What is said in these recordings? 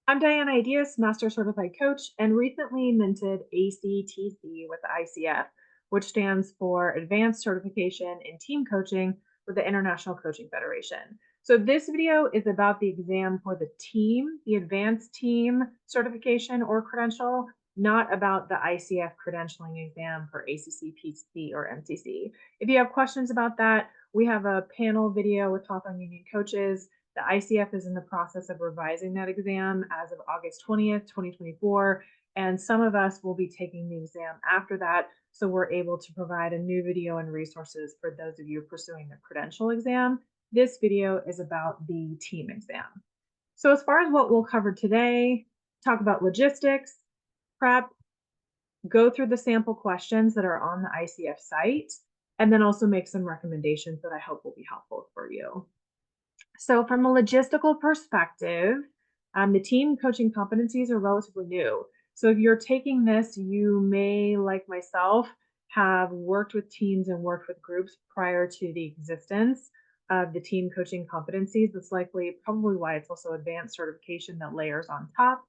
I'm Diana Ideas, Master Certified Coach, and recently minted ACTC with the ICF, which stands for Advanced Certification in Team Coaching with the International Coaching Federation. So this video is about the exam for the team, the advanced team certification or credential, not about the ICF credentialing exam for ACC, PCC, or MCC. If you have questions about that, we have a panel video with Hawthorne Union coaches. The ICF is in the process of revising that exam as of August 20th, 2024, and some of us will be taking the exam after that, so we're able to provide a new video and resources for those of you pursuing the credential exam. This video is about the team exam. So as far as what we'll cover today, talk about logistics, prep, go through the sample questions that are on the ICF site, and then also make some recommendations that I hope will be helpful for you. So from a logistical perspective, the team coaching competencies are relatively new. So if you're taking this, you may, like myself, have worked with teams and worked with groups prior to the existence of the team coaching competencies. That's likely probably why it's also advanced certification that layers on top.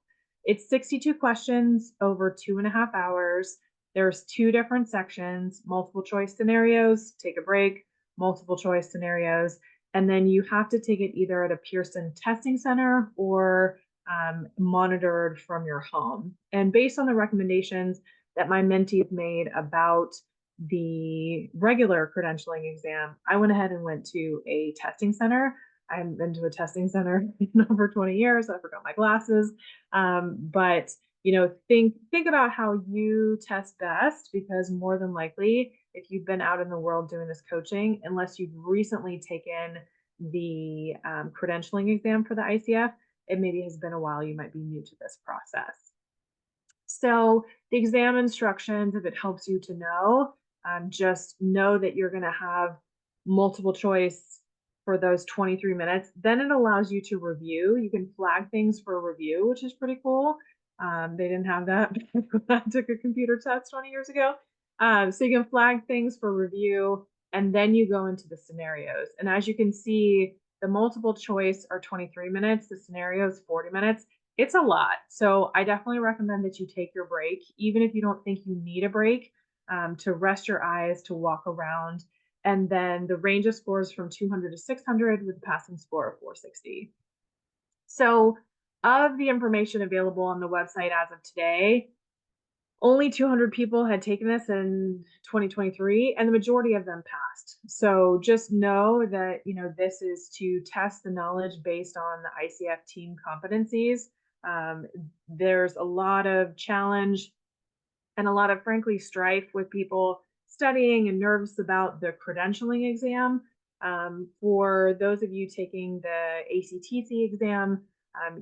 It's 62 questions over 2.5 hours. There's 2 different sections, multiple choice scenarios, take a break, multiple choice scenarios, and then you have to take it either at a Pearson testing center or monitored from your home. And based on the recommendations that my mentees made about the regular credentialing exam, I went ahead and went to a testing center. I've been to a testing center in over 20 years. I forgot my glasses. But think about how you test best, because more than likely, if you've been out in the world doing this coaching, unless you've recently taken the credentialing exam for the ICF, it maybe has been a while, you might be new to this process. So the exam instructions, if it helps you to know, just know that you're going to have multiple choice for those 23 minutes. Then it allows you to review. You can flag things for review, which is pretty cool. They didn't have that when I took a computer test 20 years ago. So you can flag things for review, and then you go into the scenarios. And as you can see, the multiple choice are 23 minutes, the scenarios 40 minutes. It's a lot. So I definitely recommend that you take your break, even if you don't think you need a break, to rest your eyes, to walk around. And then the range of scores from 200 to 600 with a passing score of 460. So of the information available on the website as of today, only 200 people had taken this in 2023, and the majority of them passed. So just know that, this is to test the knowledge based on the ICF team competencies. There's a lot of challenge and a lot of, frankly, strife with people studying and nervous about the credentialing exam. For those of you taking the ACTC exam,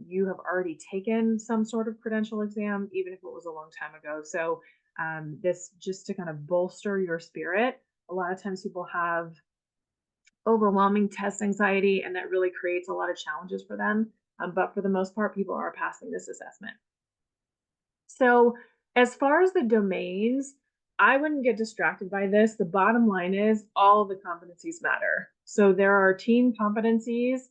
you have already taken some sort of credential exam, even if it was a long time ago. So this just to kind of bolster your spirit. A lot of times people have overwhelming test anxiety, and that really creates a lot of challenges for them. But for the most part, people are passing this assessment. So as far as the domains, I wouldn't get distracted by this. The bottom line is all the competencies matter. So there are team competencies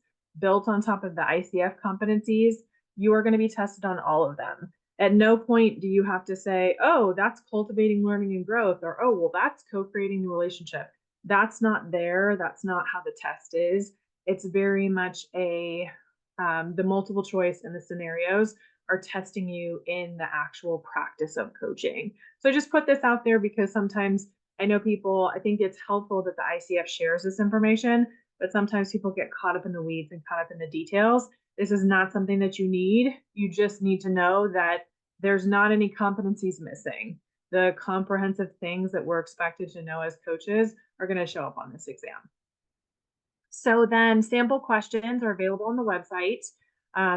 built on top of the ICF competencies. You are going to be tested on all of them. At no point do you have to say, oh, that's cultivating learning and growth, or, oh, well, that's co-creating the relationship. That's not there. That's not how the test is. It's very much the multiple choice and the scenarios are testing you in the actual practice of coaching. So I just put this out there because sometimes I know people, I think it's helpful that the ICF shares this information, but sometimes people get caught up in the weeds and caught up in the details. This is not something that you need. You just need to know that there's not any competencies missing. The comprehensive things that we're expected to know as coaches are going to show up on this exam. So then sample questions are available on the website.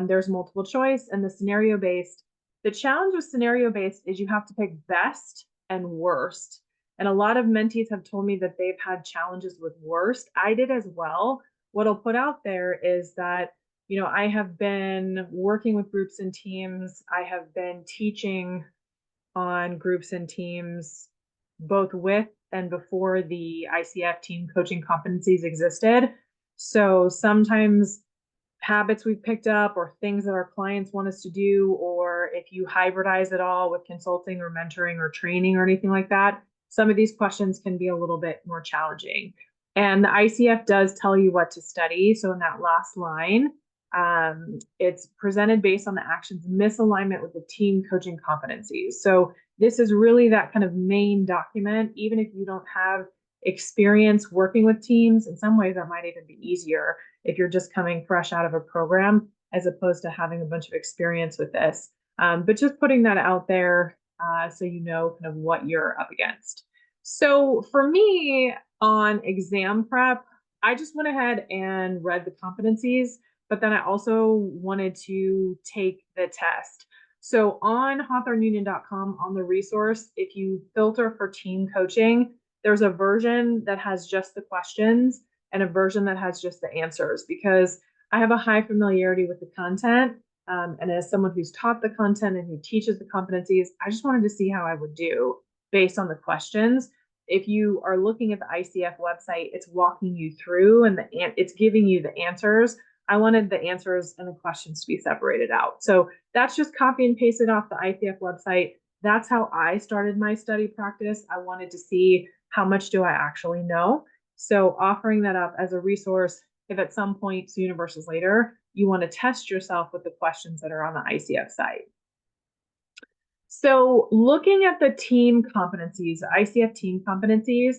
There's multiple choice and the scenario-based. The challenge with scenario-based is you have to pick best and worst. And a lot of mentees have told me that they've had challenges with worst. I did as well. What I'll put out there is that, I have been working with groups and teams. I have been teaching on groups and teams, both with and before the ICF team coaching competencies existed. So sometimes habits we've picked up or things that our clients want us to do, or if you hybridize it all with consulting or mentoring or training or anything like that, some of these questions can be a little bit more challenging. And the ICF does tell you what to study. So in that last line, it's presented based on the action's misalignment with the team coaching competencies. So this is really that kind of main document. Even if you don't have experience working with teams, in some ways that might even be easier if you're just coming fresh out of a program as opposed to having a bunch of experience with this. But just putting that out there so you know kind of what you're up against. So for me on exam prep, I just went ahead and read the competencies, but then I also wanted to take the test. So on hawthorneunion.com on the resource, if you filter for team coaching, there's a version that has just the questions and a version that has just the answers, because I have a high familiarity with the content. And as someone who's taught the content and who teaches the competencies, I just wanted to see how I would do based on the questions. If you are looking at the ICF website, it's walking you through and it's giving you the answers. I wanted the answers and the questions to be separated out. So that's just copy and pasted off the ICF website. That's how I started my study practice. I wanted to see how much do I actually know. So offering that up as a resource, if at some point sooner versus later, you want to test yourself with the questions that are on the ICF site. So looking at the team competencies, ICF team competencies,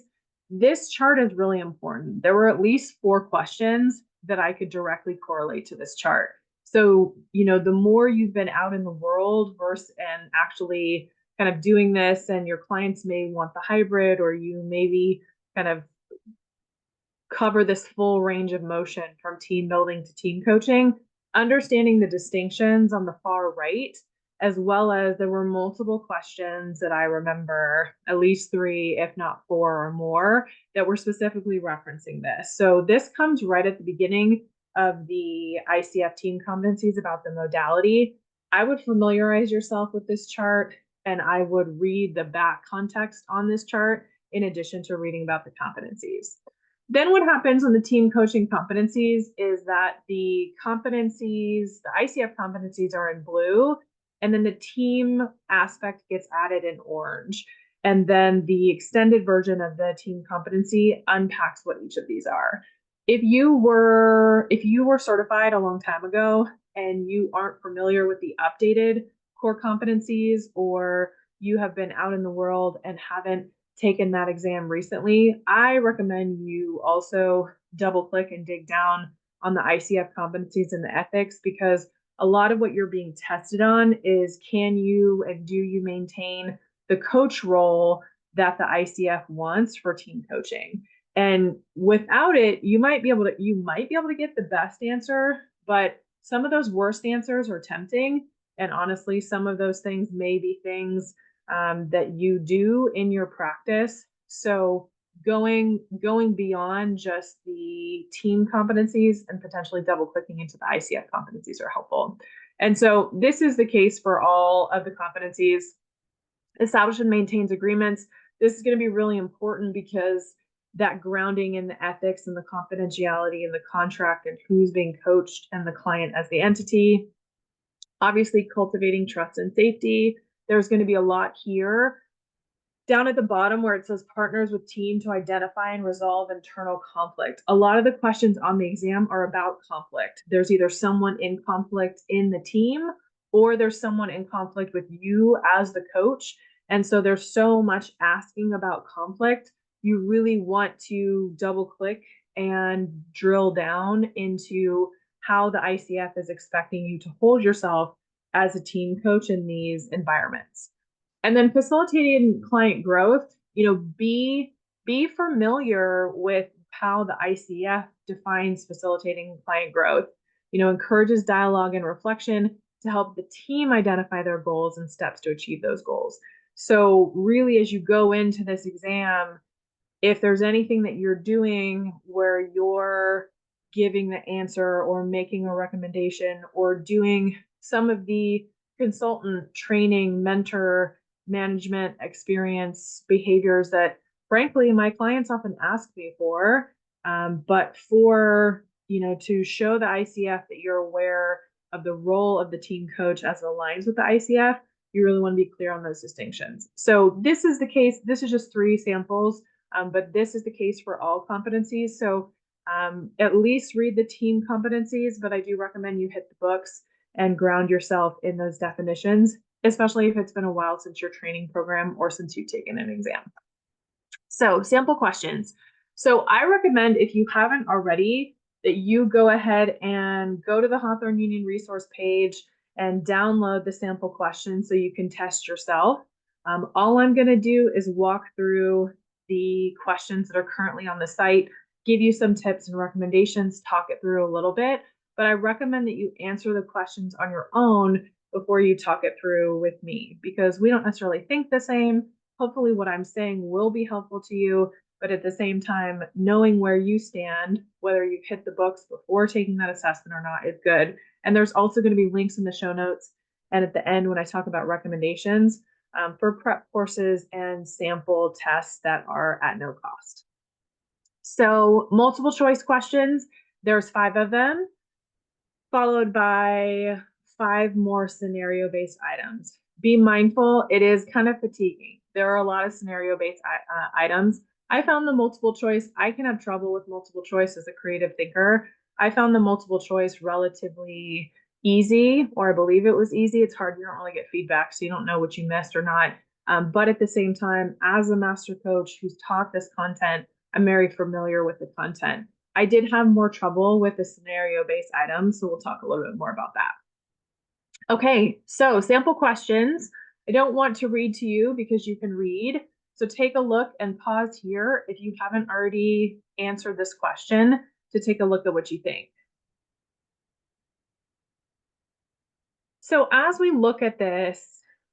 this chart is really important. There were at least 4 questions that I could directly correlate to this chart. So, the more you've been out in the world versus and actually kind of doing this, and your clients may want the hybrid, or you maybe kind of cover this full range of motion from team building to team coaching, understanding the distinctions on the far right, as well as there were multiple questions that I remember, at least 3, if not 4 or more, that were specifically referencing this. So this comes right at the beginning of the ICF team competencies about the modality. I would familiarize yourself with this chart, and I would read the back context on this chart in addition to reading about the competencies. Then what happens on the team coaching competencies is that the ICF competencies are in blue, and then the team aspect gets added in orange. And then the extended version of the team competency unpacks what each of these are. If you were certified a long time ago and you aren't familiar with the updated core competencies, or you have been out in the world and haven't taken that exam recently, I recommend you also double click and dig down on the ICF competencies and the ethics, because a lot of what you're being tested on is, can you and do you maintain the coach role that the ICF wants for team coaching? And without it, you might be able to get the best answer, but some of those worst answers are tempting. And honestly, some of those things may be things that you do in your practice. So going beyond just the team competencies and potentially double clicking into the ICF competencies are helpful. And so this is the case for all of the competencies. Establish and maintains agreements. This is going to be really important, because that grounding in the ethics and the confidentiality and the contract and who's being coached and the client as the entity. Obviously, cultivating trust and safety. There's going to be a lot here. Down at the bottom where it says partners with team to identify and resolve internal conflict. A lot of the questions on the exam are about conflict. There's either someone in conflict in the team, or there's someone in conflict with you as the coach. And so there's so much asking about conflict. You really want to double click and drill down into how the ICF is expecting you to hold yourself as a team coach in these environments. And then facilitating client growth, be familiar with how the ICF defines facilitating client growth. Encourages dialogue and reflection to help the team identify their goals and steps to achieve those goals. So really, as you go into this exam, if there's anything that you're doing where you're giving the answer or making a recommendation or doing some of the consultant training, mentor, management experience behaviors that frankly my clients often ask me for, but for to show the ICF that you're aware of the role of the team coach as it aligns with the ICF, you really want to be clear on those distinctions. So this is the case. This is just 3 samples, but this is the case for all competencies. So at least read the team competencies, but I do recommend you hit the books and ground yourself in those definitions, especially if it's been a while since your training program or since you've taken an exam. So sample questions. So I recommend, if you haven't already, that you go ahead and go to the Hawthorne Union resource page and download the sample questions so you can test yourself. All I'm going to do is walk through the questions that are currently on the site, give you some tips and recommendations, talk it through a little bit, but I recommend that you answer the questions on your own before you talk it through with me, because we don't necessarily think the same. Hopefully what I'm saying will be helpful to you, but at the same time, knowing where you stand, whether you've hit the books before taking that assessment or not, is good. And there's also going to be links in the show notes and at the end when I talk about recommendations for prep courses and sample tests that are at no cost. So multiple choice questions, there's 5 of them, followed by 5 more scenario-based items. Be mindful, it is kind of fatiguing. There are a lot of scenario-based items. I found the multiple choice, I can have trouble with multiple choice as a creative thinker. I found the multiple choice relatively easy, or I believe it was easy. It's hard, you don't really get feedback, so you don't know what you missed or not. But at the same time, as a master coach who's taught this content, I'm very familiar with the content. I did have more trouble with the scenario-based items, so we'll talk a little bit more about that. Okay, so sample questions. I don't want to read to you because you can read. So take a look and pause here if you haven't already answered this question to take a look at what you think. So as we look at this,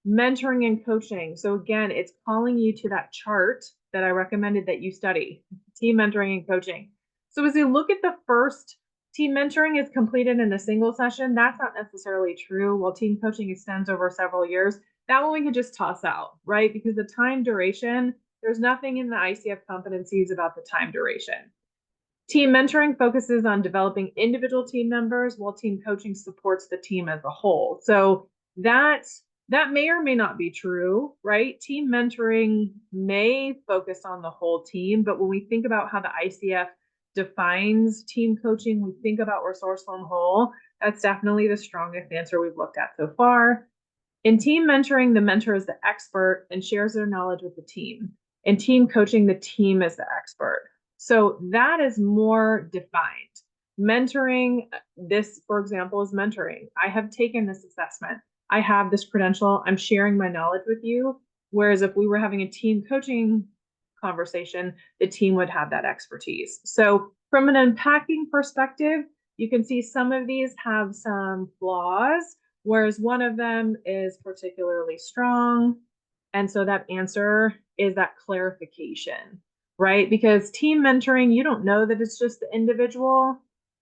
mentoring and coaching. So again, it's calling you to that chart that I recommended that you study, team mentoring and coaching. So as you look at the first, team mentoring is completed in a single session. That's not necessarily true. While team coaching extends over several years, that one we could just toss out, right? Because the time duration, there's nothing in the ICF competencies about the time duration. Team mentoring focuses on developing individual team members, while team coaching supports the team as a whole. So that may or may not be true, right? Team mentoring may focus on the whole team, but when we think about how the ICF defines team coaching, we think about resourceful and whole. That's definitely the strongest answer we've looked at so far. In team mentoring, the mentor is the expert and shares their knowledge with the team. In team coaching, the team is the expert. So that is more defined. Mentoring, this, for example, is mentoring. I have taken this assessment. I have this credential. I'm sharing my knowledge with you. Whereas if we were having a team coaching conversation, the team would have that expertise. So from an unpacking perspective, you can see some of these have some flaws, whereas one of them is particularly strong. And so that answer is that clarification, right? Because team mentoring, you don't know that it's just the individual,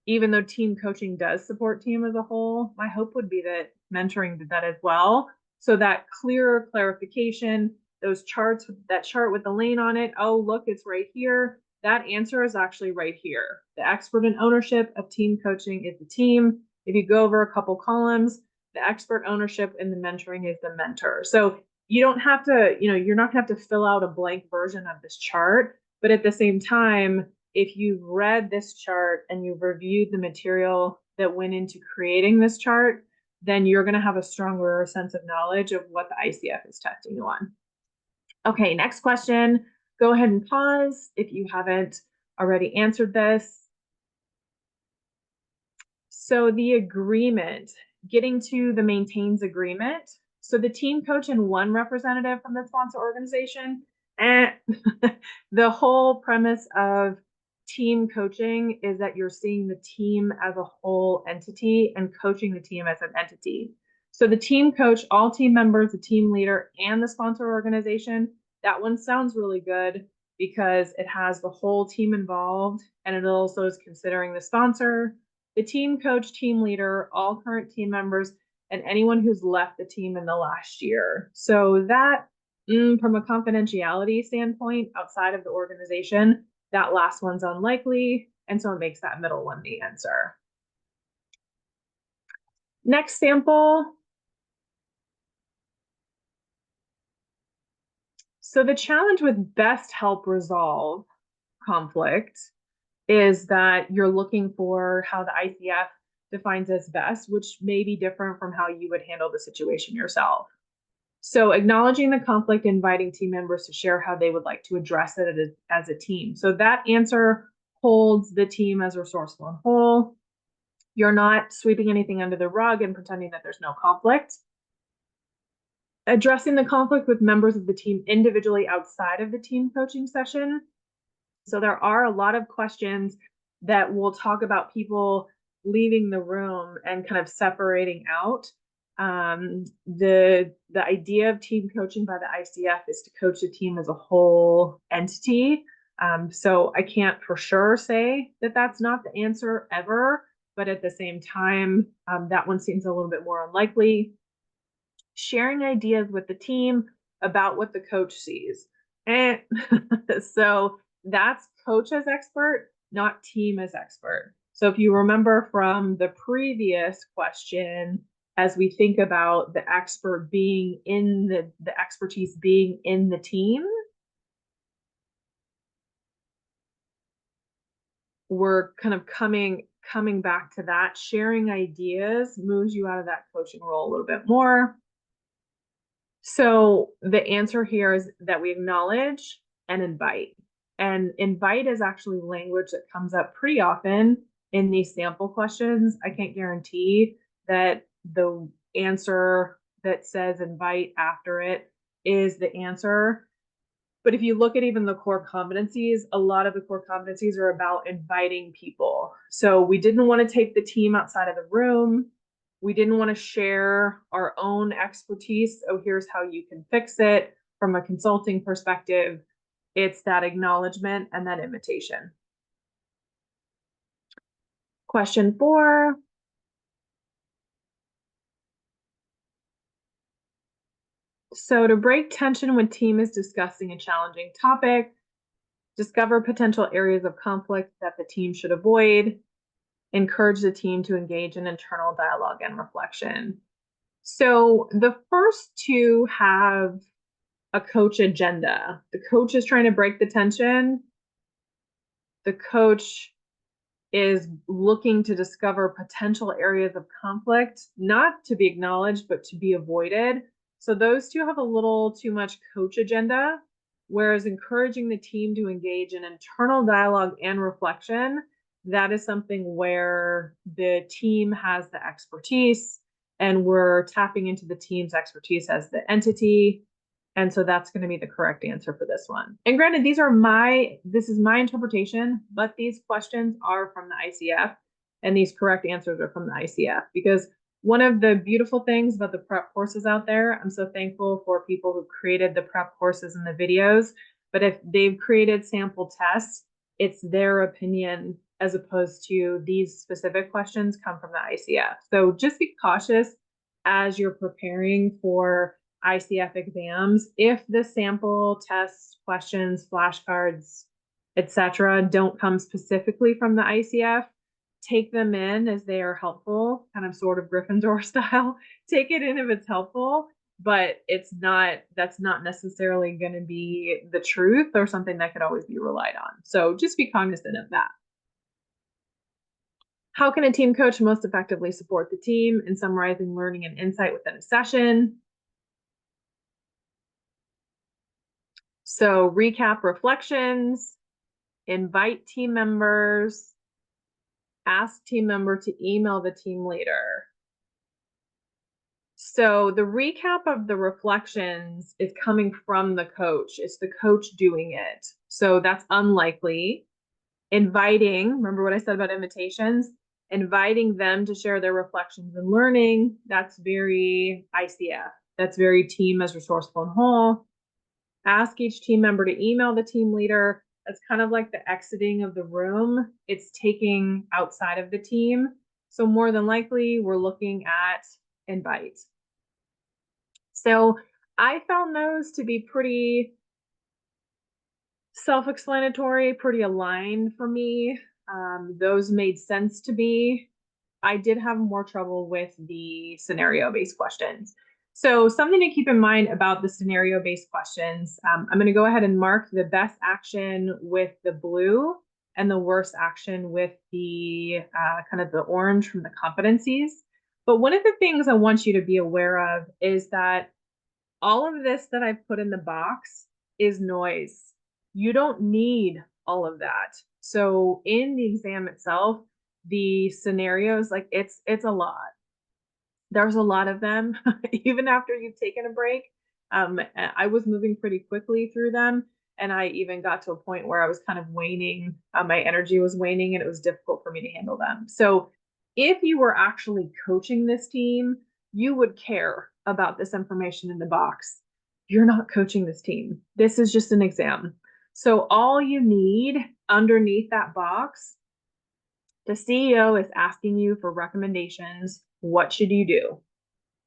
even though team coaching does support team as a whole. My hope would be that mentoring did that as well. So that clearer clarification, those charts, that chart with the lane on it, oh, look, it's right here. That answer is actually right here. The expert in ownership of team coaching is the team. If you go over a couple columns, the expert ownership and the mentoring is the mentor. So you don't have to, you're not gonna have to fill out a blank version of this chart, but at the same time, if you've read this chart and you've reviewed the material that went into creating this chart, then you're gonna have a stronger sense of knowledge of what the ICF is testing you on. Okay, next question. Go ahead and pause if you haven't already answered this. So the agreement, getting to the maintains agreement. So the team coach and one representative from the sponsor organization, and the whole premise of team coaching is that you're seeing the team as a whole entity and coaching the team as an entity. So the team coach, all team members, the team leader, and the sponsor organization, that one sounds really good because it has the whole team involved, and it also is considering the sponsor, the team coach, team leader, all current team members, and anyone who's left the team in the last year. So that, from a confidentiality standpoint, outside of the organization, that last one's unlikely. And so it makes that middle one the answer. Next sample. So the challenge with best help resolve conflict is that you're looking for how the ICF defines as best, which may be different from how you would handle the situation yourself. So acknowledging the conflict, inviting team members to share how they would like to address it as a team. So that answer holds the team as resourceful and whole. You're not sweeping anything under the rug and pretending that there's no conflict. Addressing the conflict with members of the team individually outside of the team coaching session. So there are a lot of questions that will talk about leaving the room and kind of separating out. The idea of team coaching by the ICF is to coach the team as a whole entity. So I can't for sure say that that's not the answer ever, but at the same time, that one seems a little bit more unlikely. Sharing ideas with the team about what the coach sees. And so that's coach as expert, not team as expert. So if you remember from the previous question, as we think about the expert being in the expertise being in the team, we're kind of coming back to that. Sharing ideas moves you out of that coaching role a little bit more. So the answer here is that we acknowledge and invite. And invite is actually language that comes up pretty often in these sample questions. I can't guarantee that the answer that says invite after it is the answer. But if you look at even the core competencies, a lot of the core competencies are about inviting people. So we didn't want to take the team outside of the room. We didn't want to share our own expertise. Oh, here's how you can fix it from a consulting perspective. It's that acknowledgement and that invitation. Question 4. So to break tension when team is discussing a challenging topic, discover potential areas of conflict that the team should avoid, encourage the team to engage in internal dialogue and reflection. So the first two have a coach agenda. The coach is trying to break the tension. The coach is looking to discover potential areas of conflict, not to be acknowledged, but to be avoided. So those two have a little too much coach agenda, whereas encouraging the team to engage in internal dialogue and reflection, that is something where the team has the expertise and we're tapping into the team's expertise as the entity. And so that's going to be the correct answer for this one. And granted, this is my interpretation, but these questions are from the ICF and these correct answers are from the ICF, because one of the beautiful things about the prep courses out there, I'm so thankful for people who created the prep courses and the videos, but if they've created sample tests, it's their opinion as opposed to these specific questions come from the ICF. So just be cautious as you're preparing for ICF exams. If the sample tests, questions, flashcards, etc., don't come specifically from the ICF, take them in as they are helpful, kind of sort of Gryffindor style. Take it in if it's helpful, but that's not necessarily going to be the truth or something that could always be relied on. So just be cognizant of that. How can a team coach most effectively support the team in summarizing learning and insight within a session? So recap reflections, invite team members, ask team member to email the team leader. So the recap of the reflections is coming from the coach. It's the coach doing it. So that's unlikely. Inviting, remember what I said about invitations? Inviting them to share their reflections and learning, that's very ICF. That's very team as resourceful and whole. Ask each team member to email the team leader. That's kind of like the exiting of the room. It's taking outside of the team. So more than likely, we're looking at invite. So I found those to be pretty self-explanatory, pretty aligned for me. Those made sense to me. I did have more trouble with the scenario-based questions. So something to keep in mind about the scenario-based questions, I'm going to go ahead and mark the best action with the blue and the worst action with the kind of the orange from the competencies. But one of the things I want you to be aware of is that all of this that I've put in the box is noise. You don't need all of that. So in the exam itself, the scenarios, like it's a lot. There's a lot of them, even after you've taken a break. I was moving pretty quickly through them, and I even got to a point where I was kind of waning. My energy was waning, and it was difficult for me to handle them. So, if you were actually coaching this team, you would care about this information in the box. You're not coaching this team. This is just an exam. So, all you need underneath that box, the CEO is asking you for recommendations. What should you do?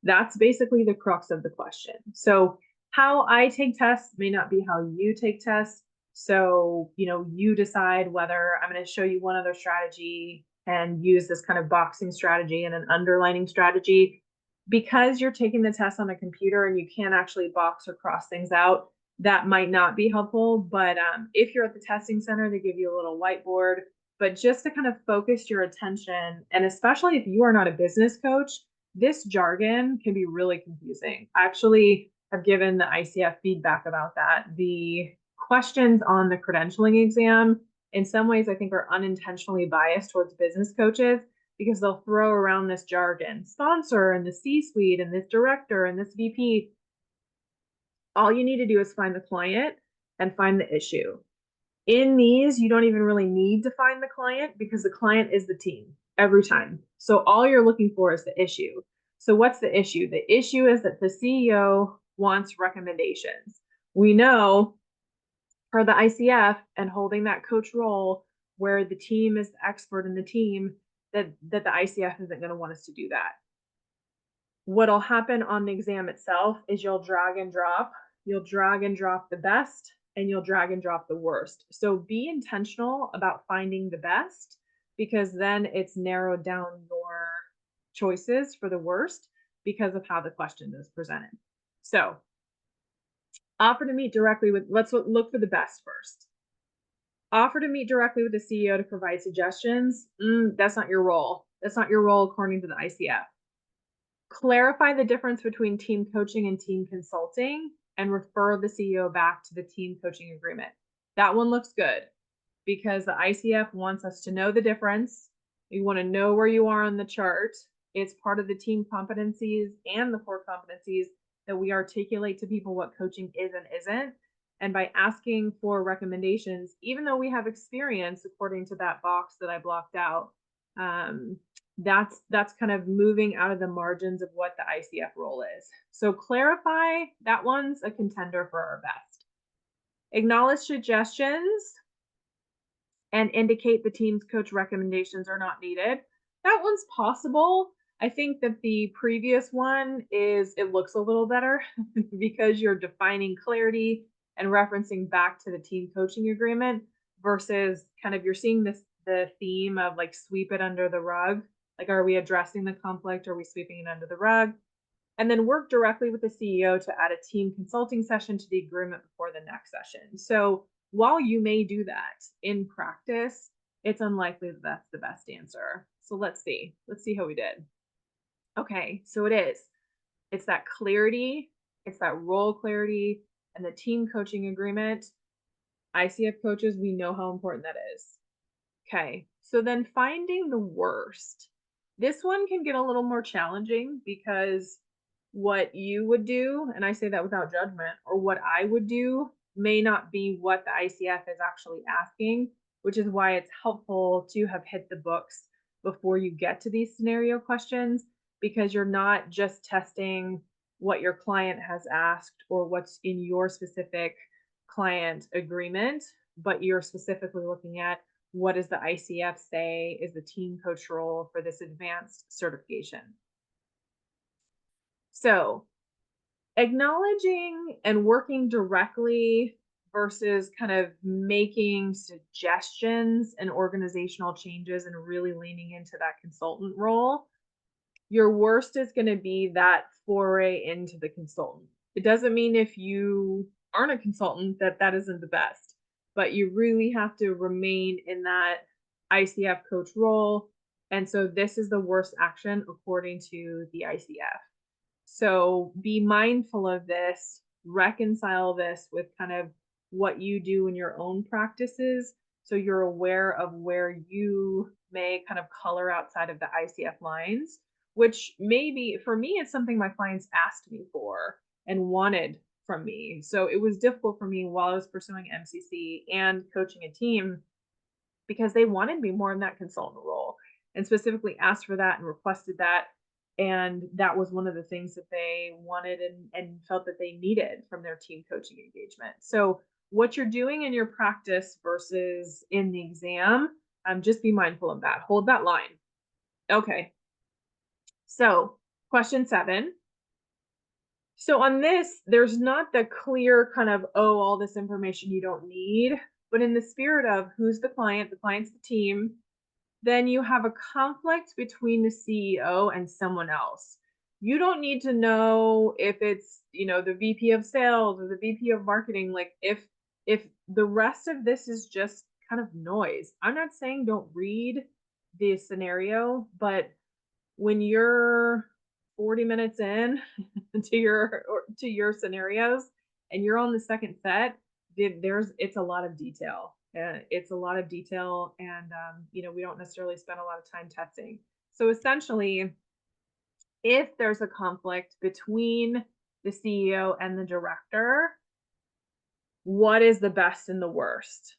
That's basically the crux of the question. So how I take tests may not be how you take tests. So, you decide whether I'm going to show you one other strategy and use this kind of boxing strategy and an underlining strategy. Because you're taking the test on a computer and you can't actually box or cross things out, that might not be helpful. But if you're at the testing center, they give you a little whiteboard. But just to kind of focus your attention, and especially if you are not a business coach, this jargon can be really confusing. I actually have given the ICF feedback about that. The questions on the credentialing exam, in some ways, I think are unintentionally biased towards business coaches because they'll throw around this jargon, sponsor and the C-suite and this director and this VP. All you need to do is find the client and find the issue. In these, you don't even really need to find the client because the client is the team every time. So all you're looking for is the issue. So what's the issue? The issue is that the CEO wants recommendations. We know for the ICF and holding that coach role where the team is the expert in the team, that the ICF isn't going to want us to do that. What'll happen on the exam itself is you'll drag and drop. You'll drag and drop the best and you'll drag and drop the worst. So be intentional about finding the best because then it's narrowed down your choices for the worst because of how the question is presented. So offer to meet directly with, let's look for the best first. Offer to meet directly with the CEO to provide suggestions. That's not your role. That's not your role according to the ICF. Clarify the difference between team coaching and team consulting and refer the CEO back to the team coaching agreement. That one looks good because the ICF wants us to know the difference. You want to know where you are on the chart. It's part of the team competencies and the core competencies that we articulate to people what coaching is and isn't. And by asking for recommendations, even though we have experience according to that box that I blocked out, that's kind of moving out of the margins of what the ICF role is. So clarify, that one's a contender for our best. Acknowledge suggestions and indicate the team's coach recommendations are not needed. That one's possible. I think that the previous one it looks a little better because you're defining clarity and referencing back to the team coaching agreement versus kind of you're seeing the theme of like sweep it under the rug. Like, are we addressing the conflict? Are we sweeping it under the rug? And then work directly with the CEO to add a team consulting session to the agreement before the next session. So while you may do that in practice, it's unlikely that that's the best answer. So let's see how we did. Okay, so it's that clarity, it's that role clarity and the team coaching agreement. ICF coaches, we know how important that is. Okay, so then finding the worst. This one can get a little more challenging because what you would do, and I say that without judgment, or what I would do may not be what the ICF is actually asking, which is why it's helpful to have hit the books before you get to these scenario questions, because you're not just testing what your client has asked or what's in your specific client agreement, but you're specifically looking at what does the ICF say is the team coach role for this advanced certification. So acknowledging and working directly versus kind of making suggestions and organizational changes and really leaning into that consultant role, your worst is going to be that foray into the consultant. It doesn't mean if you aren't a consultant that that isn't the best, but you really have to remain in that ICF coach role. And so this is the worst action according to the ICF. So be mindful of this, reconcile this with kind of what you do in your own practices. So you're aware of where you may kind of color outside of the ICF lines, which maybe for me, it's something my clients asked me for and wanted from me. So it was difficult for me while I was pursuing MCC and coaching a team because they wanted me more in that consultant role and specifically asked for that and requested that. And that was one of the things that they wanted and felt that they needed from their team coaching engagement. So what you're doing in your practice versus in the exam, just be mindful of that. Hold that line. Okay. So question 7. So on this, there's not the clear kind of, oh, all this information you don't need, but in the spirit of who's the client's the team, then you have a conflict between the CEO and someone else. You don't need to know if it's, the VP of sales or the VP of marketing. Like if the rest of this is just kind of noise. I'm not saying don't read the scenario, but when you're 40 minutes in to your scenarios and you're on the second set, it's a lot of detail. It's a lot of detail, and we don't necessarily spend a lot of time testing. So essentially, if there's a conflict between the CEO and the director, what is the best and the worst?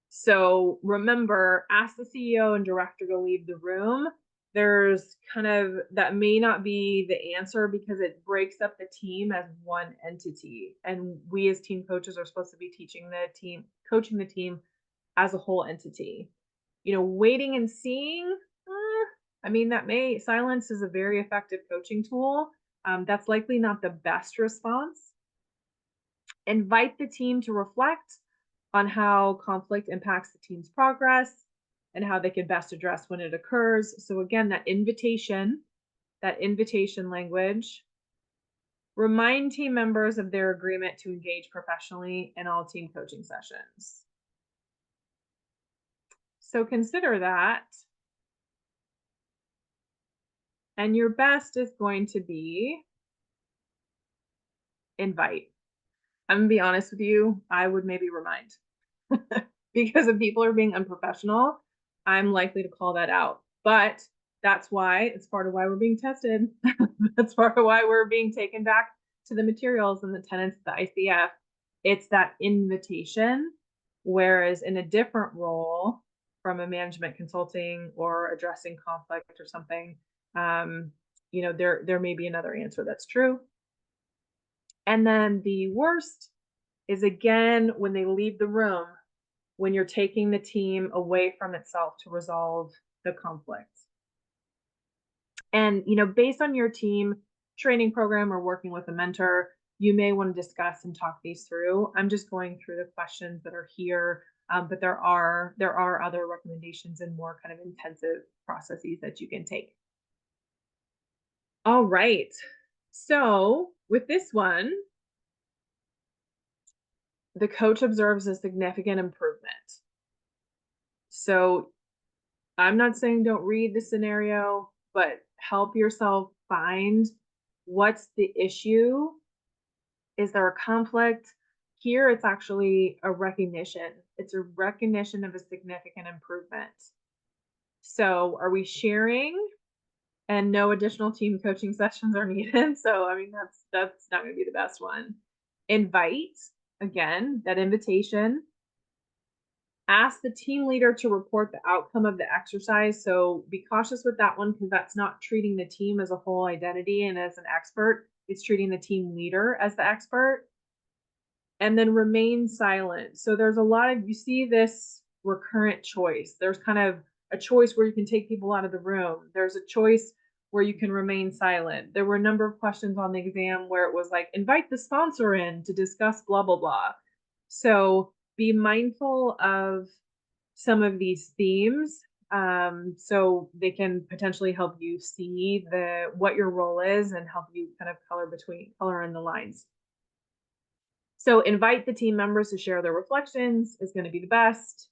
So remember, ask the CEO and director to leave the room. There's kind of that may not be the answer because it breaks up the team as one entity. And we as team coaches are supposed to be coaching the team as a whole entity. Waiting and seeing, silence is a very effective coaching tool. That's likely not the best response. Invite the team to reflect on how conflict impacts the team's progress and how they can best address when it occurs. So again, that invitation language, remind team members of their agreement to engage professionally in all team coaching sessions. So consider that. And your best is going to be invite. I'm going to be honest with you, I would maybe remind. Because if people are being unprofessional, I'm likely to call that out. But that's why it's part of why we're being tested. That's part of why we're being taken back to the materials and the tenets of the ICF. It's that invitation. Whereas in a different role from a management consulting or addressing conflict or something, there may be another answer that's true. And then the worst is again when they leave the room, when you're taking the team away from itself to resolve the conflict. And, based on your team training program or working with a mentor, you may want to discuss and talk these through. I'm just going through the questions that are here, but there are other recommendations and more kind of intensive processes that you can take. All right. So with this one, the coach observes a significant improvement. So I'm not saying don't read the scenario, but help yourself find what's the issue. Is there a conflict? Here, it's actually a recognition. It's a recognition of a significant improvement. So are we sharing? And no additional team coaching sessions are needed. So, that's not going to be the best one. Invite, again, that invitation. Ask the team leader to report the outcome of the exercise. So be cautious with that one because that's not treating the team as a whole identity and as an expert. It's treating the team leader as the expert. And then remain silent. So there's a lot of, you see this recurrent choice. There's kind of a choice where you can take people out of the room. There's a choice where you can remain silent. There were a number of questions on the exam where it was like, invite the sponsor in to discuss blah, blah, blah. So be mindful of some of these themes, so they can potentially help you see the what your role is and help you kind of color in the lines. So invite the team members to share their reflections is going to be the best.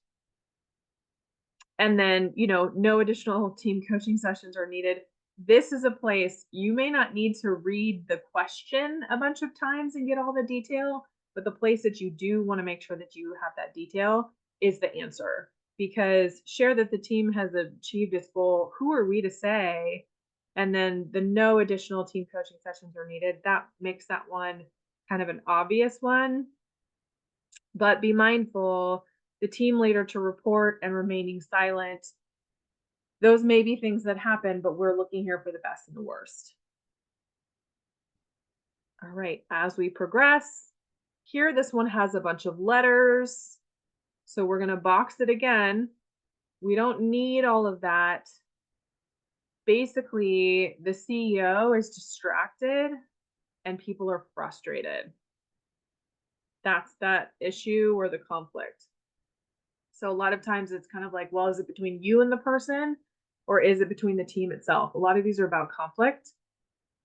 And then, no additional team coaching sessions are needed. This is a place you may not need to read the question a bunch of times and get all the detail, but the place that you do want to make sure that you have that detail is the answer. Because share that the team has achieved its goal. Who are we to say? And then the no additional team coaching sessions are needed. That makes that one kind of an obvious one, but be mindful the team leader to report and remaining silent. Those may be things that happen, but we're looking here for the best and the worst. All right, as we progress, here this one has a bunch of letters. So we're going to box it again. We don't need all of that. Basically, the CEO is distracted and people are frustrated. That's that issue or the conflict. So a lot of times it's kind of like, well, is it between you and the person or is it between the team itself? A lot of these are about conflict.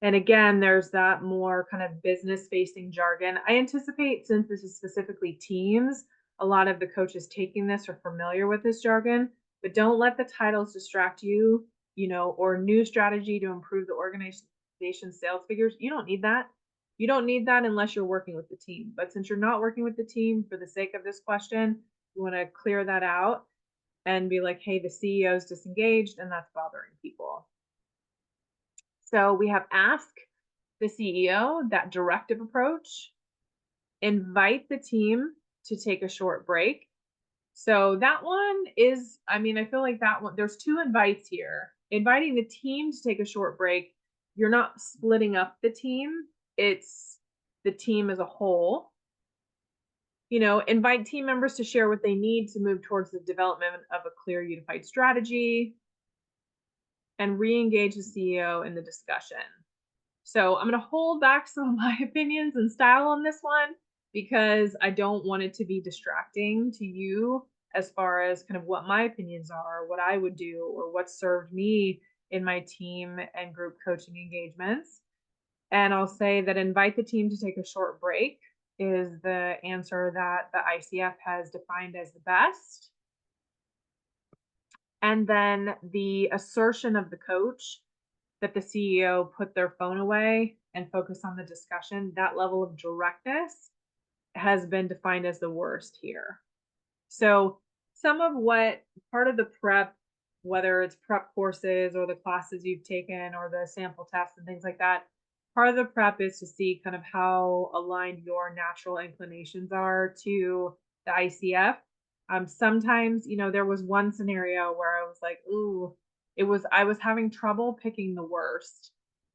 And again, there's that more kind of business facing jargon. I anticipate, since this is specifically teams, a lot of the coaches taking this are familiar with this jargon, but don't let the titles distract you, or new strategy to improve the organization's sales figures. You don't need that. You don't need that unless you're working with the team. But since you're not working with the team, for the sake of this question, you want to clear that out and be like, hey, the CEO is disengaged and that's bothering people. So we have ask the CEO, that directive approach, invite the team to take a short break. So that one is, I feel like that one, there's two invites here. Inviting the team to take a short break, you're not splitting up the team, it's the team as a whole. Invite team members to share what they need to move towards the development of a clear, unified strategy, and re-engage the CEO in the discussion. So I'm going to hold back some of my opinions and style on this one because I don't want it to be distracting to you as far as kind of what my opinions are, what I would do, or what served me in my team and group coaching engagements. And I'll say that invite the team to take a short break is the answer that the ICF has defined as the best. And then the assertion of the coach that the CEO put their phone away and focus on the discussion, that level of directness has been defined as the worst here. So some of what part of the prep, whether it's prep courses or the classes you've taken or the sample tests and things like that, part of the prep is to see kind of how aligned your natural inclinations are to the ICF. Sometimes, there was one scenario where I was like, ooh, I was having trouble picking the worst.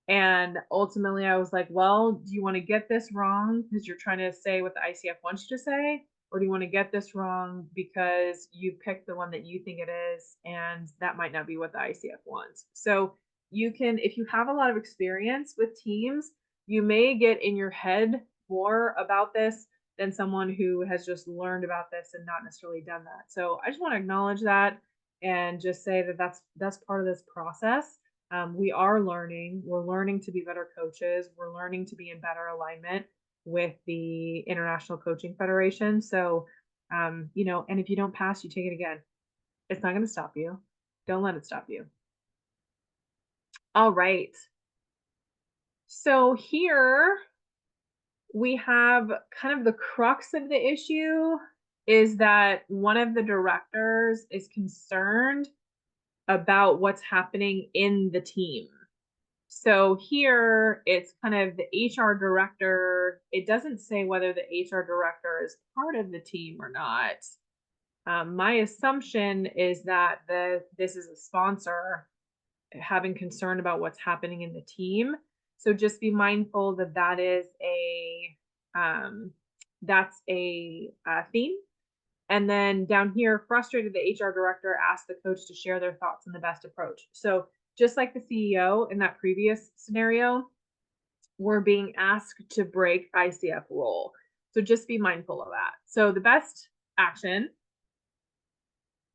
And ultimately I was like, well, do you want to get this wrong because you're trying to say what the ICF wants you to say? Or do you want to get this wrong because you picked the one that you think it is, and that might not be what the ICF wants? So you can, if you have a lot of experience with teams, you may get in your head more about this than someone who has just learned about this and not necessarily done that. So I just want to acknowledge that and just say that that's part of this process. We are learning. We're learning to be better coaches. We're learning to be in better alignment with the International Coaching Federation. So, and if you don't pass, you take it again. It's not going to stop you. Don't let it stop you. All right. So here we have kind of the crux of the issue is that one of the directors is concerned about what's happening in the team. So here it's kind of the HR director. It doesn't say whether the HR director is part of the team or not. My assumption is that this is a sponsor having concern about what's happening in the team. So just be mindful that that's a theme. And then down here, frustrated, the HR director asked the coach to share their thoughts on the best approach. So just like the CEO in that previous scenario, we're being asked to break ICF role. So just be mindful of that. So the best action,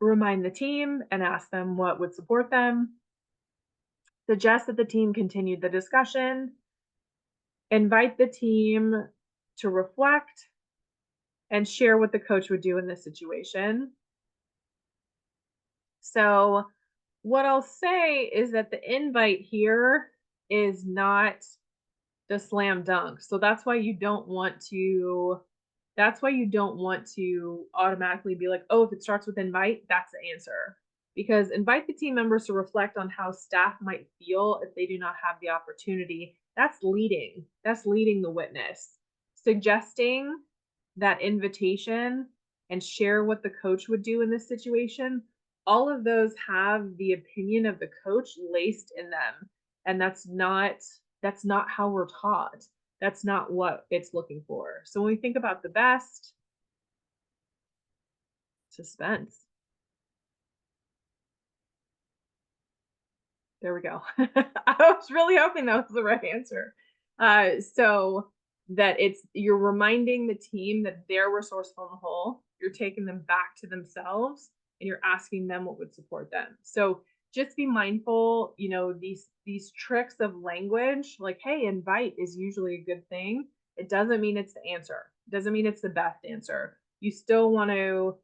remind the team and ask them what would support them. Suggest that the team continue the discussion. Invite the team to reflect and share what the coach would do in this situation. So, what I'll say is that the invite here is not the slam dunk. So that's why you don't want to automatically be like, "Oh, if it starts with invite, that's the answer." Because invite the team members to reflect on how staff might feel if they do not have the opportunity. That's leading. That's leading the witness. Suggesting that invitation and share what the coach would do in this situation, all of those have the opinion of the coach laced in them. And that's not how we're taught. That's not what it's looking for. So when we think about the best, suspense. There we go. I was really hoping that was the right answer. So that you're reminding the team that they're resourceful in the whole. You're taking them back to themselves, and you're asking them what would support them. So just be mindful. These tricks of language, like "Hey, invite" is usually a good thing. It doesn't mean it's the answer. It doesn't mean it's the best answer. You still want to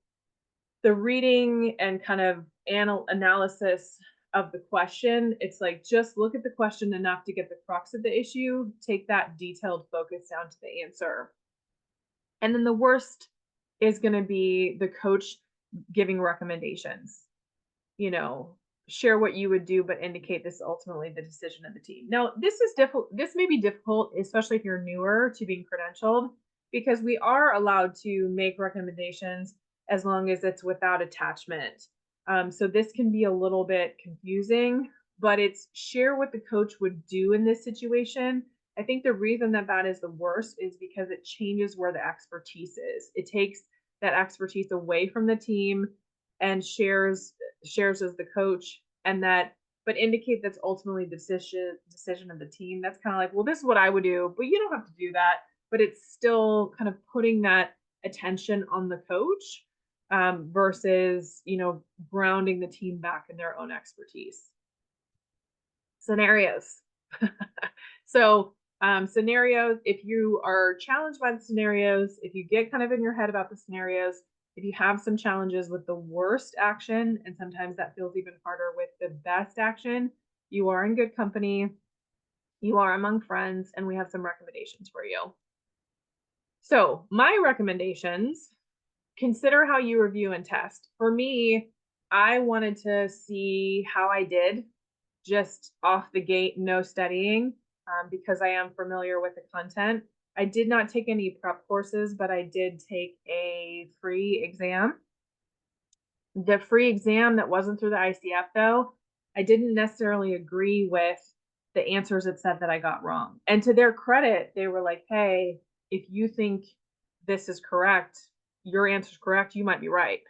the reading and kind of analysis of the question. It's like, just look at the question enough to get the crux of the issue, take that detailed focus down to the answer. And then the worst is going to be the coach giving recommendations. you know, Share what you would do, but indicate this is ultimately the decision of the team. Now, this is difficult. This may be difficult, especially if you're newer to being credentialed, because we are allowed to make recommendations as long as it's without attachment. So this can be a little bit confusing, but it's share what the coach would do in this situation. I think the reason that that is the worst is because it changes where the expertise is. It takes that expertise away from the team and shares as the coach, and that but indicate that's ultimately the decision of the team. That's kind of like, well, this is what I would do, but you don't have to do that. But it's still kind of putting that attention on the coach, versus grounding the team back in their own expertise. Scenarios. So scenarios, if you are challenged by the scenarios, if you get kind of in your head about the scenarios, if you have some challenges with the worst action, and sometimes that feels even harder with the best action, you are in good company. You are among friends, and we have some recommendations for you. So my recommendations: consider how you review and test. For me, I wanted to see how I did just off the gate, no studying, because I am familiar with the content. I did not take any prep courses, but I did take a free exam. The free exam that wasn't through the ICF, though, I didn't necessarily agree with the answers it said that I got wrong. And to their credit, they were like, "Hey, if you think this is correct, your answer's correct, you might be right."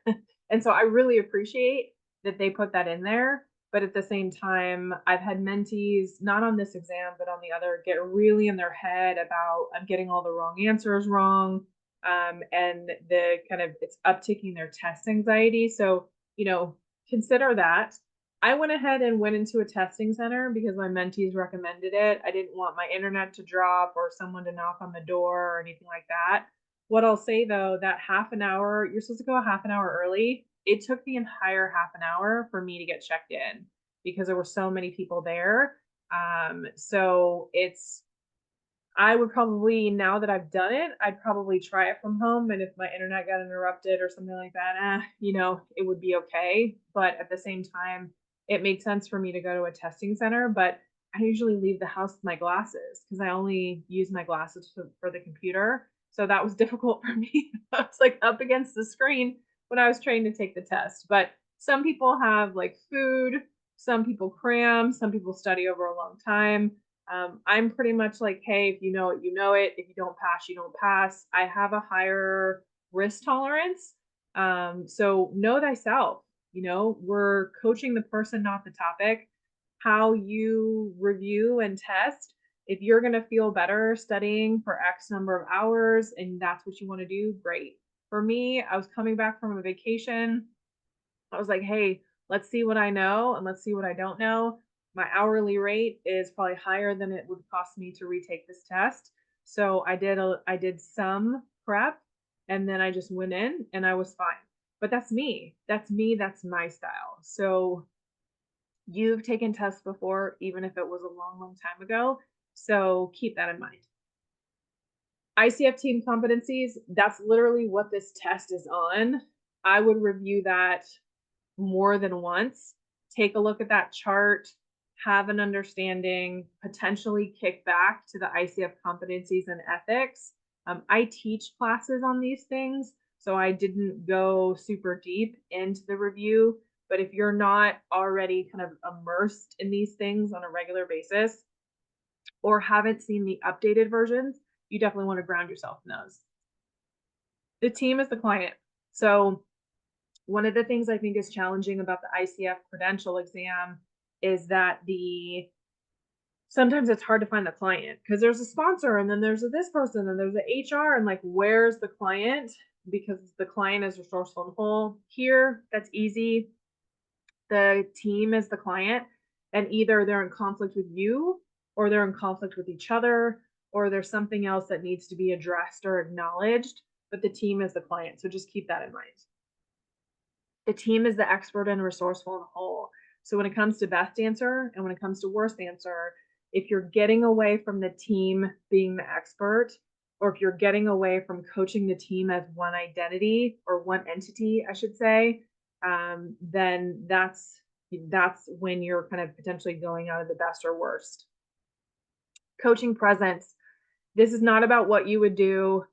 And so I really appreciate that they put that in there. But at the same time, I've had mentees, not on this exam, but on the other, get really in their head about, "I'm getting all the wrong answers wrong." And the kind of it's upticking their test anxiety. So, consider that. I went ahead and went into a testing center because my mentees recommended it. I didn't want my internet to drop or someone to knock on the door or anything like that. What I'll say though, that half an hour, you're supposed to go a half an hour early. It took the entire half an hour for me to get checked in because there were so many people there. So I would probably, now that I've done it, I'd probably try it from home. And if my internet got interrupted or something like that, it would be okay. But at the same time, it made sense for me to go to a testing center. But I usually leave the house with my glasses because I only use my glasses for the computer. So that was difficult for me. I was like up against the screen when I was trying to take the test. But some people have like food, some people cram, some people study over a long time. I'm pretty much like, hey, if you know it, you know it. If you don't pass, you don't pass. I have a higher risk tolerance. So know thyself. We're coaching the person, not the topic. How you review and test If you're going to feel better studying for X number of hours and that's what you want to do, great. For me, I was coming back from a vacation. I was like, hey, let's see what I know and let's see what I don't know. My hourly rate is probably higher than it would cost me to retake this test. So I did some prep and then I just went in and I was fine. But that's me. That's me. That's my style. So you've taken tests before, even if it was a long, long time ago. So keep that in mind. ICF team competencies, that's literally what this test is on. I would review that more than once. Take a look at that chart, have an understanding, potentially kick back to the ICF competencies and ethics. I teach classes on these things, so I didn't go super deep into the review. But if you're not already kind of immersed in these things on a regular basis or haven't seen the updated versions, you definitely want to ground yourself in those. The team is the client. So one of the things I think is challenging about the ICF credential exam is that sometimes it's hard to find the client because there's a sponsor and then there's this person and there's the HR and like where's the client, because the client is resourceful and whole. Here, that's easy. The team is the client, and either they're in conflict with you or they're in conflict with each other or there's something else that needs to be addressed or acknowledged, but the team is the client. So just keep that in mind. The team is the expert and resourceful and whole. So when it comes to best answer and when it comes to worst answer, if you're getting away from the team being the expert, or if you're getting away from coaching the team as one identity or one entity, I should say, then that's when you're kind of potentially going out of the best or worst. Coaching presence. This is not about what you would do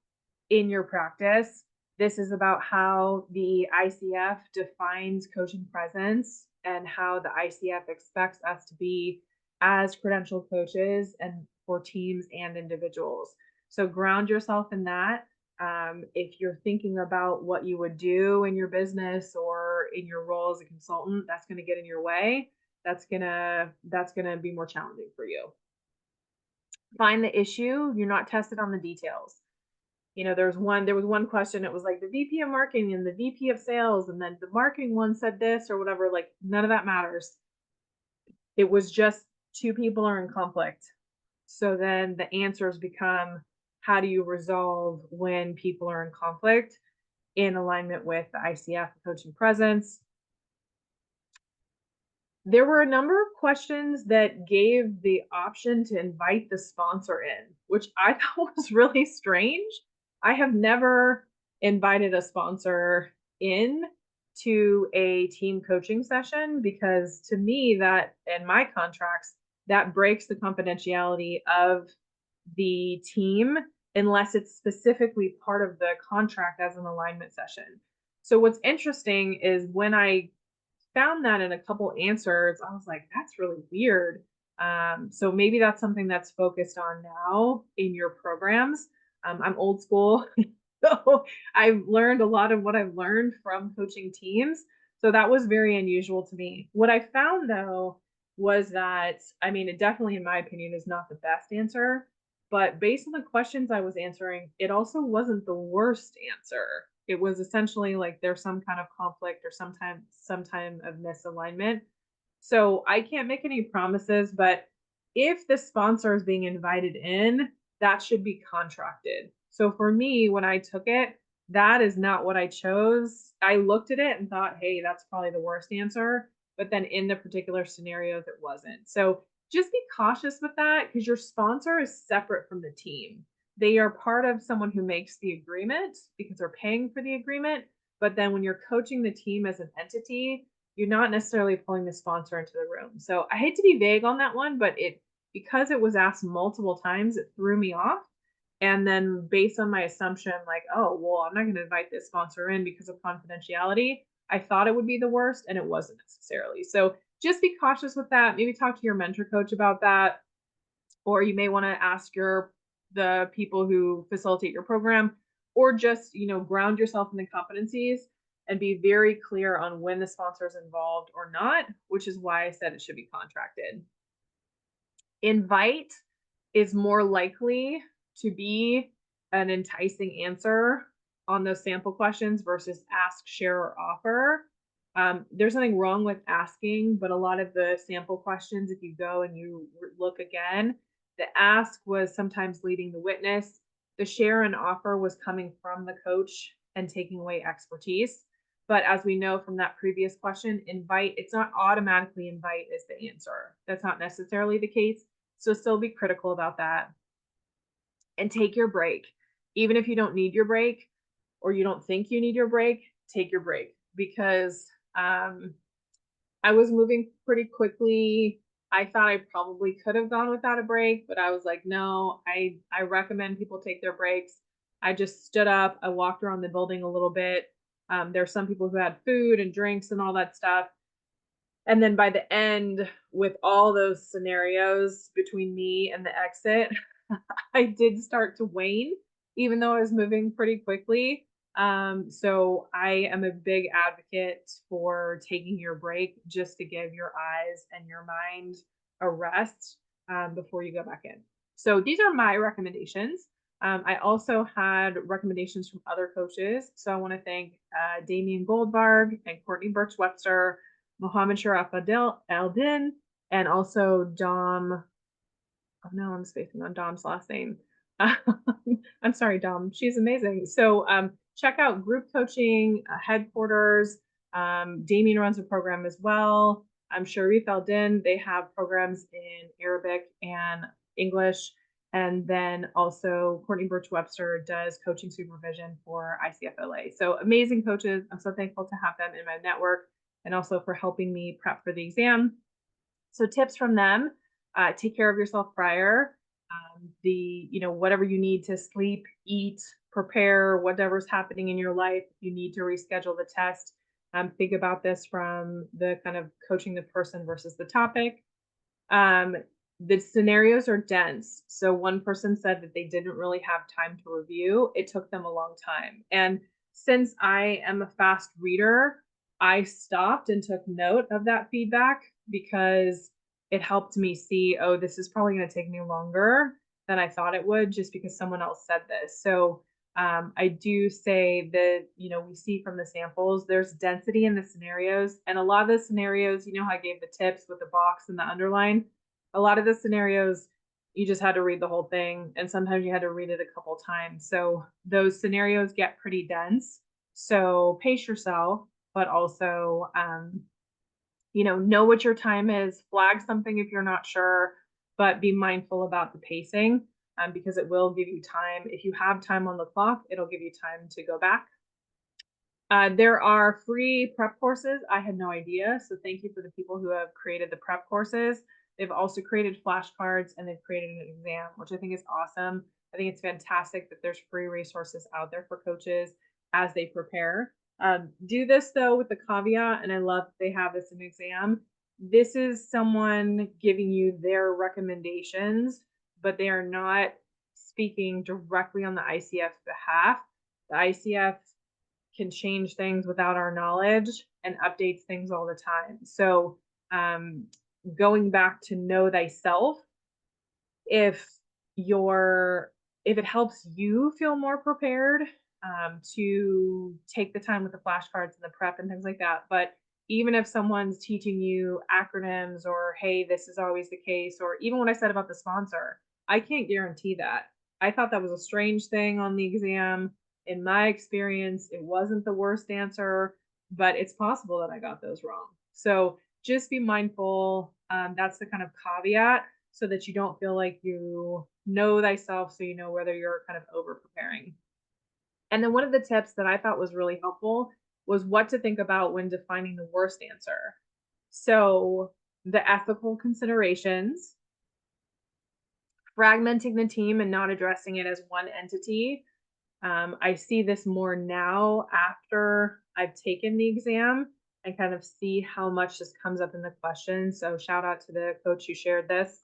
in your practice. This is about how the ICF defines coaching presence and how the ICF expects us to be as credentialed coaches and for teams and individuals. So ground yourself in that. If you're thinking about what you would do in your business or in your role as a consultant, that's going to get in your way. That's gonna be more challenging for you. Find the issue. You're not tested on the details. There was one question. It was like the VP of marketing and the VP of sales, and then the marketing one said this or whatever. Like none of that matters. It was just two people are in conflict. So then the answers become, how do you resolve when people are in conflict in alignment with the ICF coaching presence? There were a number of questions that gave the option to invite the sponsor in, which I thought was really strange. I have never invited a sponsor in to a team coaching session because to me that in my contracts, that breaks the confidentiality of the team unless it's specifically part of the contract as an alignment session. So what's interesting is when I found that in a couple answers, I was like, that's really weird. So maybe that's something that's focused on now in your programs. I'm old school, so I've learned a lot of what I've learned from coaching teams. So that was very unusual to me. What I found though was that, I mean, it definitely, in my opinion, is not the best answer, but based on the questions I was answering, it also wasn't the worst answer. It was essentially like there's some kind of conflict or some time of misalignment. So I can't make any promises, but if the sponsor is being invited in, that should be contracted. So for me, when I took it, that is not what I chose. I looked at it and thought, hey, that's probably the worst answer. But then in the particular scenarios, it wasn't. So just be cautious with that because your sponsor is separate from the team. They are part of someone who makes the agreement because they're paying for the agreement. But then when you're coaching the team as an entity, you're not necessarily pulling the sponsor into the room. So I hate to be vague on that one, but because it was asked multiple times, it threw me off. And then based on my assumption, like, oh, well, I'm not going to invite this sponsor in because of confidentiality, I thought it would be the worst, and it wasn't necessarily. So just be cautious with that. Maybe talk to your mentor coach about that, or you may want to ask the people who facilitate your program, or just ground yourself in the competencies and be very clear on when the sponsor is involved or not, which is why I said it should be contracted. Invite is more likely to be an enticing answer on those sample questions versus ask, share, or offer. There's nothing wrong with asking, but a lot of the sample questions, if you go and you look again, the ask was sometimes leading the witness. The share and offer was coming from the coach and taking away expertise. But as we know from that previous question, invite, it's not automatically invite is the answer. That's not necessarily the case. So still be critical about that and take your break. Even if you don't need your break or you don't think you need your break, take your break because I was moving pretty quickly. I thought I probably could have gone without a break, but I was like, no, I recommend people take their breaks. I just stood up, I walked around the building a little bit. There's some people who had food and drinks and all that stuff. And then by the end, with all those scenarios between me and the exit, I did start to wane, even though I was moving pretty quickly. So I am a big advocate for taking your break just to give your eyes and your mind a rest before you go back in. So these are my recommendations. I also had recommendations from other coaches. So I want to thank Damian Goldberg and Courtney Birch Webster, Mohammed Sharaf Aldin, and also Dom. Oh no, I'm spacing on Dom's last name. I'm sorry, Dom. She's amazing. So check out group coaching headquarters. Damien runs a program as well. I'm Sharif Aldin. They have programs in Arabic and English. And then also Courtney Birch Webster does coaching supervision for ICF LA. So amazing coaches. I'm so thankful to have them in my network and also for helping me prep for the exam. So tips from them, take care of yourself prior. Whatever you need to sleep, eat, prepare, whatever's happening in your life, you need to reschedule the test. Think about this from the kind of coaching the person versus the topic. The scenarios are dense. So one person said that they didn't really have time to review. It took them a long time. And since I am a fast reader, I stopped and took note of that feedback because it helped me see, oh, this is probably going to take me longer than I thought it would just because someone else said this. So I do say that, we see from the samples, there's density in the scenarios. And a lot of the scenarios, how I gave the tips with the box and the underline, a lot of the scenarios, you just had to read the whole thing. And sometimes you had to read it a couple times. So those scenarios get pretty dense. So pace yourself, but also, know what your time is, flag something if you're not sure, but be mindful about the pacing because it will give you time. If you have time on the clock, it'll give you time to go back. There are free prep courses. I had no idea. So thank you for the people who have created the prep courses. They've also created flashcards and they've created an exam, which I think is awesome. I think it's fantastic that there's free resources out there for coaches as they prepare. Do this though with the caveat, and I love that they have this in exam. This is someone giving you their recommendations, but they are not speaking directly on the ICF's behalf. The ICF can change things without our knowledge and updates things all the time. So going back to know thyself, if it helps you feel more prepared to take the time with the flashcards and the prep and things like that. But even if someone's teaching you acronyms or, hey, this is always the case, or even what I said about the sponsor, I can't guarantee that. I thought that was a strange thing on the exam. In my experience, it wasn't the worst answer, but it's possible that I got those wrong. So just be mindful. That's the kind of caveat so that you don't feel like you know thyself, so you know whether you're kind of over preparing. And then one of the tips that I thought was really helpful was what to think about when defining the worst answer. So the ethical considerations, fragmenting the team and not addressing it as one entity. I see this more now after I've taken the exam and kind of see how much this comes up in the question. So shout out to the coach who shared this.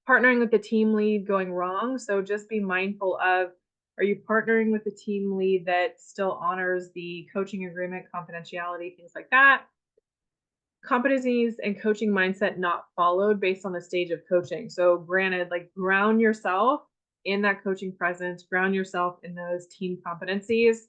Partnering with the team lead going wrong. So just be mindful of, are you partnering with the team lead that still honors the coaching agreement, confidentiality, things like that? Competencies and coaching mindset not followed based on the stage of coaching. So, granted, like ground yourself in that coaching presence, ground yourself in those team competencies,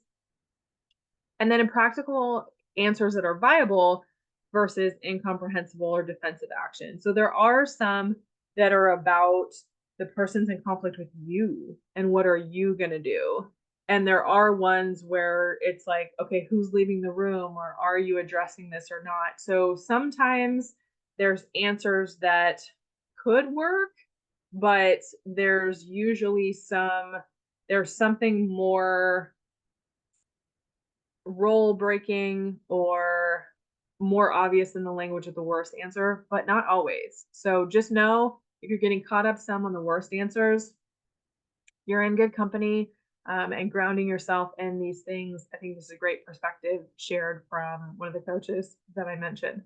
and then in practical answers that are viable versus incomprehensible or defensive action. So, there are some that are about the person's in conflict with you and what are you going to do. And there are ones where it's like, okay, who's leaving the room or are you addressing this or not? So sometimes there's answers that could work, but there's something more role breaking or more obvious than the language of the worst answer, but not always. So just know if you're getting caught up some on the worst answers, you're in good company, and grounding yourself in these things. I think this is a great perspective shared from one of the coaches that I mentioned.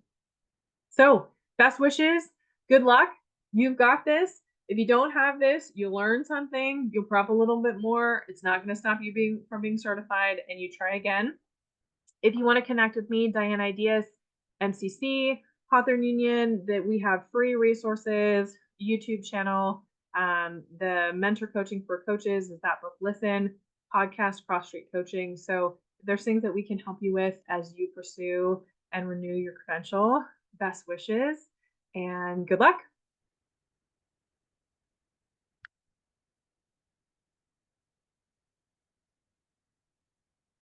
So, best wishes, good luck. You've got this. If you don't have this, you learn something, you'll prep a little bit more. It's not going to stop you from being certified, and you try again. If you want to connect with me, Diane Ideas, MCC, Hawthorne Union, that we have free resources, YouTube channel, the mentor coaching for coaches is that book Listen, podcast Cross Street Coaching. So there's things that we can help you with as you pursue and renew your credential. Best wishes and good luck.